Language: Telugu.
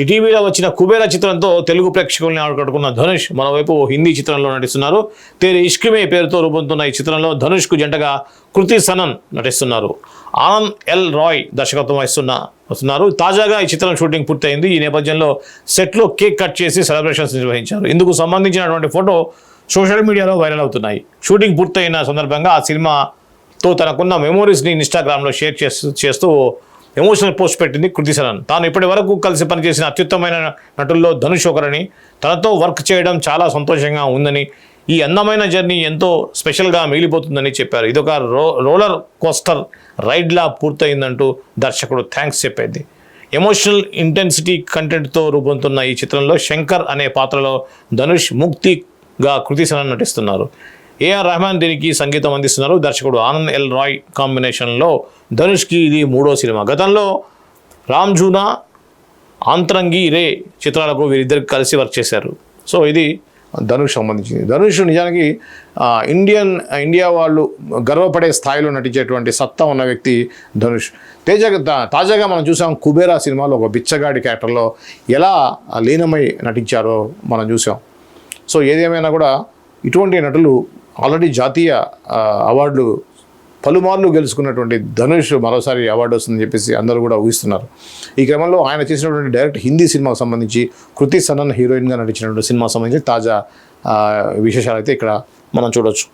ఇటీవల వచ్చిన కుబేరా చిత్రంతో తెలుగు ప్రేక్షకుల్ని ఆకట్టుకున్న ధనుష్ మరోవైపు ఓ హిందీ చిత్రంలో నటిస్తున్నారు. తేరే ఇష్క్ మే పేరుతో రూపొందుతున్న ఈ చిత్రంలో ధనుష్కు జంటగా కృతి సనన్ నటిస్తున్నారు. ఆనంద్ ఎల్ రాయ్ దర్శకత్వం వస్తున్నారు. తాజాగా ఈ చిత్రం షూటింగ్ పూర్తయింది. ఈ నేపథ్యంలో సెట్లో కేక్ కట్ చేసి సెలబ్రేషన్స్ నిర్వహించారు. ఇందుకు సంబంధించినటువంటి ఫోటో సోషల్ మీడియాలో వైరల్ అవుతున్నాయి. షూటింగ్ పూర్తయిన సందర్భంగా ఆ సినిమాతో తనకున్న మెమోరీస్ని ఇన్స్టాగ్రామ్లో షేర్ చేస్తూ ఎమోషనల్ పోస్ట్ పెట్టింది కృతి సనన్. తాను ఇప్పటి వరకు కలిసి పనిచేసిన అత్యుత్తమైన నటుల్లో ధనుష్ ఒకరని, తనతో వర్క్ చేయడం చాలా సంతోషంగా ఉందని, ఈ అందమైన జర్నీ ఎంతో స్పెషల్గా మిగిలిపోతుందని చెప్పారు. ఇదొక రోలర్ కోస్టర్ రైడ్లా పూర్తయిందంటూ దర్శకుడు థ్యాంక్స్ చెప్పింది. ఎమోషనల్ ఇంటెన్సిటీ కంటెంట్తో రూపొందుతున్న ఈ చిత్రంలో శంకర్ అనే పాత్రలో ధనుష్, ముక్తిగా కృతి సనన్ నటిస్తున్నారు. ఏఆర్ రెహమాన్ దీనికి సంగీతం అందిస్తున్నారు. దర్శకుడు ఆనంద్ ఎల్ రాయ్ కాంబినేషన్లో ధనుష్కి ఇది 3వ సినిమా. గతంలో రామ్జూనా, ఆంతరంగి రే చిత్రాలకు వీరిద్దరికి కలిసి వర్క్ చేశారు. సో ఇది ధనుష్ సంబంధించింది. ధనుష్ నిజానికి ఇండియా వాళ్ళు గర్వపడే స్థాయిలో నటించేటువంటి సత్తా ఉన్న వ్యక్తి ధనుష్. తాజాగా మనం చూసాం కుబేరా సినిమాలో ఒక బిచ్చగాడి క్యారెక్టర్లో ఎలా లీనమై నటించారో మనం చూసాం. సో ఏదేమైనా కూడా ఇటువంటి నటులు ఆల్రెడీ జాతీయ అవార్డులు పలుమార్లు గెలుచుకున్నటువంటి ధనుష్ మరోసారి అవార్డు వస్తుందని చెప్పేసి అందరూ కూడా ఊహిస్తున్నారు. ఈ క్రమంలో ఆయన చేసినటువంటి డైరెక్ట్ హిందీ సినిమాకు సంబంధించి కృతి సనన్ హీరోయిన్గా నటించినటువంటి సినిమాకు సంబంధించి తాజా విశేషాలు అయితే ఇక్కడ మనం చూడొచ్చు.